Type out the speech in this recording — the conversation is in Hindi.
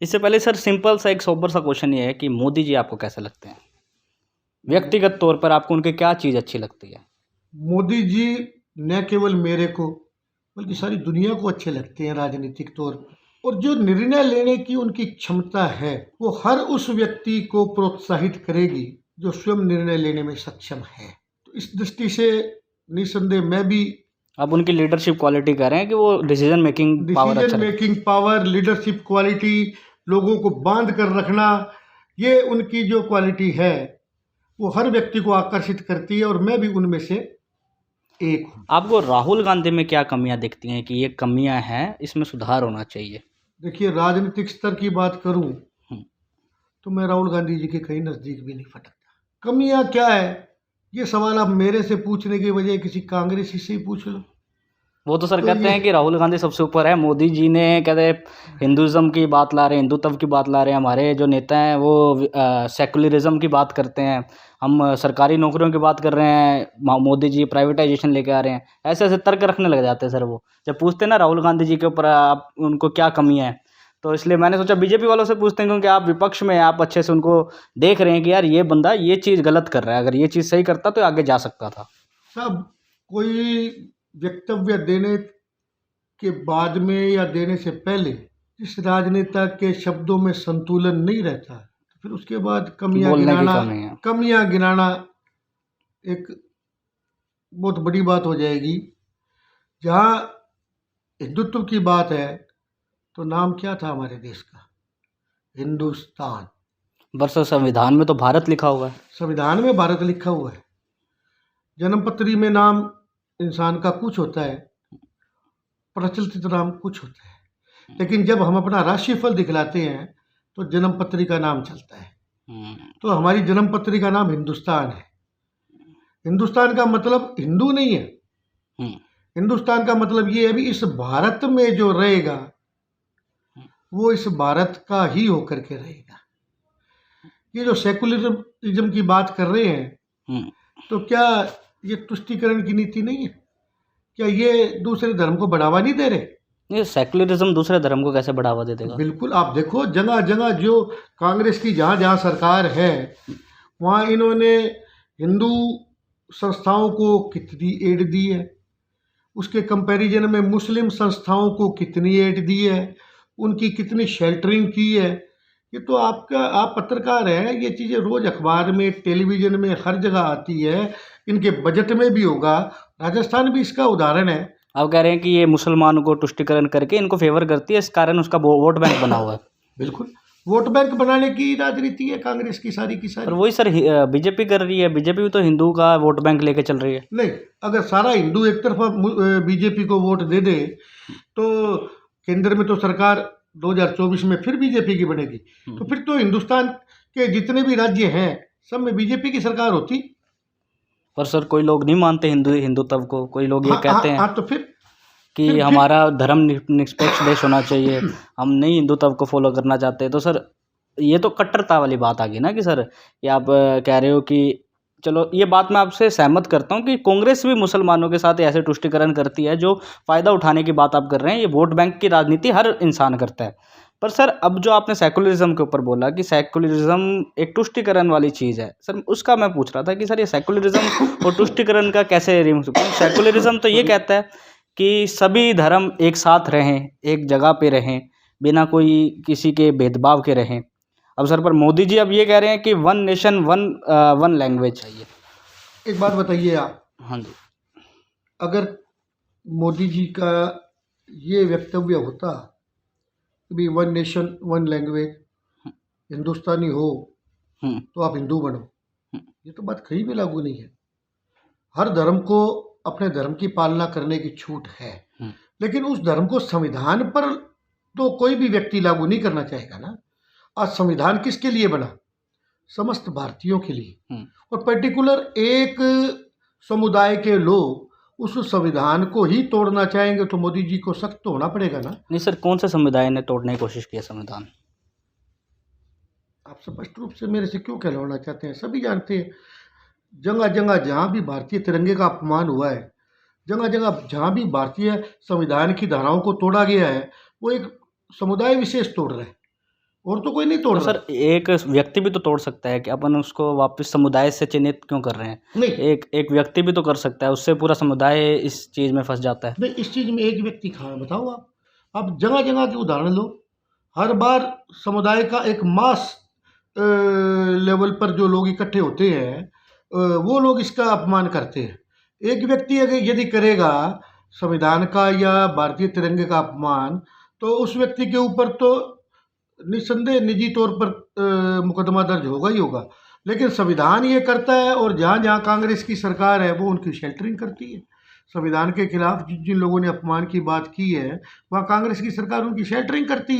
इससे पहले सर सिंपल सा एक सोबर सा क्वेश्चन ये है कि मोदी जी आपको कैसे लगते हैं? व्यक्तिगत तौर पर आपको उनकी क्या चीज़ अच्छी लगती है? मोदी जी न केवल मेरे को बल्कि सारी दुनिया को अच्छे लगते हैं राजनीतिक तौर पर। और जो निर्णय लेने की उनकी क्षमता है वो हर उस व्यक्ति को प्रोत्साहित करेगी जो स्वयं निर्णय लेने में सक्षम है। तो इस दृष्टि से निसंदेह मैं भी आप उनकी लीडरशिप क्वालिटी कह रहे हैं कि वो डिसीजन मेकिंग पावर अच्छा लगता है। मेकिंग पावर, लीडरशिप क्वालिटी, लोगों को बांध कर रखना, ये उनकी जो क्वालिटी है वो हर व्यक्ति को आकर्षित करती है और मैं भी उनमें से एक हूँ। आपको राहुल गांधी में क्या कमियां दिखती हैं कि ये कमियां हैं, इसमें सुधार होना चाहिए? देखिए, राजनीतिक स्तर की बात करूं हम्म, तो मैं राहुल गांधी जी के कहीं नज़दीक भी नहीं फटकता। कमियां क्या है, ये सवाल आप मेरे से पूछने की बजाय किसी कांग्रेसी से ही पूछ लो। वो तो सर तो कहते ये हैं कि राहुल गांधी सबसे ऊपर है, मोदी जी ने कहते हैं हिंदुज़म की बात ला रहे हैं, हिंदुत्व की बात ला रहे हैं, हमारे जो नेता हैं वो सेकुलरिज्म की बात करते हैं, हम सरकारी नौकरियों की बात कर रहे हैं, मोदी जी प्राइवेटाइजेशन लेके आ रहे हैं, ऐसे ऐसे तर्क रखने लग जाते हैं सर। वो जब पूछते हैं ना राहुल गांधी जी के ऊपर आप उनको क्या कमियाँ हैं, तो इसलिए मैंने सोचा बीजेपी वालों से पूछते हैं, क्योंकि आप विपक्ष में हैं, आप अच्छे से उनको देख रहे हैं कि यार ये बंदा ये चीज़ गलत कर रहा है, अगर ये चीज़ सही करता तो आगे जा सकता था। सब कोई वक्तव्य देने के बाद में या देने से पहले जिस राजनेता के शब्दों में संतुलन नहीं रहता तो फिर उसके बाद बोलने की कमी है। कमियां गिनाना एक बहुत बड़ी बात हो जाएगी। जहाँ हिंदुत्व की बात है तो नाम क्या था हमारे देश का? हिंदुस्तान। वर्ष संविधान में तो भारत लिखा हुआ है। संविधान में भारत लिखा हुआ है। जन्मपत्री में नाम इंसान का कुछ होता है, प्रचलित नाम कुछ होता है, लेकिन जब हम अपना राशिफल दिखलाते हैं तो जन्मपत्री का नाम चलता है। तो हमारी जन्मपत्री का नाम हिंदुस्तान है। हिंदुस्तान का मतलब हिंदू नहीं है। हिंदुस्तान का मतलब ये है भी इस भारत में जो रहेगा वो इस भारत का ही होकर के रहेगा। ये जो सेकुलरिज्म की बात कर रहे हैं तो क्या ये तुष्टीकरण की नीति नहीं है? क्या ये दूसरे धर्म को बढ़ावा नहीं दे रहे? ये सेकुलरिज्म दूसरे धर्म को कैसे बढ़ावा दे देगा? बिल्कुल, आप देखो जगह जगह जो कांग्रेस की जहाँ जहाँ सरकार है वहाँ इन्होंने हिंदू संस्थाओं को कितनी एड दी है, उसके कंपैरिजन में मुस्लिम संस्थाओं को कितनी एड दी है, उनकी कितनी शेल्टरिंग की है। ये तो आप पत्रकार हैं, ये चीज़ें रोज़ अखबार में, टेलीविज़न में, हर जगह आती है, इनके बजट में भी होगा। राजस्थान भी इसका उदाहरण है। आप कह रहे हैं कि ये मुसलमानों को तुष्टीकरण करके इनको फेवर करती है, इस कारण उसका वोट बैंक बना हुआ है। बिल्कुल, वोट बैंक बनाने की राजनीति है कांग्रेस की सारी की पर सारी। वही सर बीजेपी कर रही है, बीजेपी भी तो हिंदू का वोट बैंक लेके चल रही है। नहीं, अगर सारा हिंदू एक तरफा बीजेपी को वोट दे दे तो केंद्र में तो सरकार 2024 में फिर बीजेपी की बनेगी। तो फिर तो हिंदुस्तान के जितने भी राज्य हैं सब में बीजेपी की सरकार होती। पर सर कोई लोग नहीं मानते हिंदुत्व को, कोई लोग ये कहते हैं तो फिर कि हमारा धर्म निष्पक्ष देश होना चाहिए, हम नहीं हिंदुत्व को फॉलो करना चाहते। तो सर ये तो कट्टरता वाली बात आ गई ना कि सर ये आप कह रहे हो कि चलो ये बात मैं आपसे सहमत करता हूँ कि कांग्रेस भी मुसलमानों के साथ ऐसे तुष्टीकरण करती है, जो फ़ायदा उठाने की बात आप कर रहे हैं, ये वोट बैंक की राजनीति हर इंसान करता है। पर सर अब जो आपने सेकुलरिज्म के ऊपर बोला कि सेकुलरिज्म एक तुष्टीकरण वाली चीज़ है, सर उसका मैं पूछ रहा था कि सर ये सेकुलरिज्म और तुष्टीकरण का कैसे सेकुलरिज्म तो ये कहता है कि सभी धर्म एक साथ रहें, एक जगह पे रहें, बिना कोई किसी के भेदभाव के रहें। अब सर पर मोदी जी अब ये कह रहे हैं कि वन नेशन वन लैंग्वेज चाहिए। एक बात बताइए आप, हाँ जी, अगर मोदी जी का ये वक्तव्य होता कि भी वन नेशन वन लैंग्वेज, हिंदुस्तानी हो तो आप हिंदू बनो, ये तो बात कहीं भी लागू नहीं है। हर धर्म को अपने धर्म की पालना करने की छूट है, लेकिन उस धर्म को संविधान पर तो कोई भी व्यक्ति लागू नहीं करना चाहेगा ना। आज संविधान किसके लिए बना? समस्त भारतीयों के लिए। और पर्टिकुलर एक समुदाय के लोग उस संविधान को ही तोड़ना चाहेंगे तो मोदी जी को सख्त तो होना पड़ेगा ना। नहीं सर, कौन से समुदाय ने तोड़ने की कोशिश की है संविधान? आप स्पष्ट रूप से मेरे से क्यों कहलवाना चाहते हैं? सभी जानते हैं, जगह जगह जहाँ भी भारतीय तिरंगे का अपमान हुआ है, जगह जगह जहाँ भी भारतीय संविधान की धाराओं को तोड़ा गया है, वो एक समुदाय विशेष तोड़ रहा है। और तो कोई नहीं तोड़ तो रहा। सर एक व्यक्ति भी तो तोड़ सकता है कि अपन उसको वापस समुदाय से चिन्हित क्यों कर रहे हैं? नहीं एक व्यक्ति भी तो कर सकता है, उससे पूरा समुदाय इस चीज़ में फँस जाता है। नहीं, इस चीज़ में एक व्यक्ति कहाँ बताओ आप जगह जगह के उदाहरण लो। हर बार समुदाय का एक मास लेवल पर जो लोग इकट्ठे होते हैं, वो लोग इसका अपमान करते हैं। एक व्यक्ति अगर यदि करेगा संविधान का या भारतीय तिरंगे का अपमान, तो उस व्यक्ति के ऊपर तो निस्संदेह निजी तौर पर मुकदमा दर्ज होगा ही होगा। लेकिन संविधान ये करता है, और जहाँ जहाँ कांग्रेस की सरकार है वो उनकी शेल्टरिंग करती है। संविधान के खिलाफ जिन जिन लोगों ने अपमान की बात की है, वहाँ कांग्रेस की सरकार उनकी शेल्टरिंग करती है।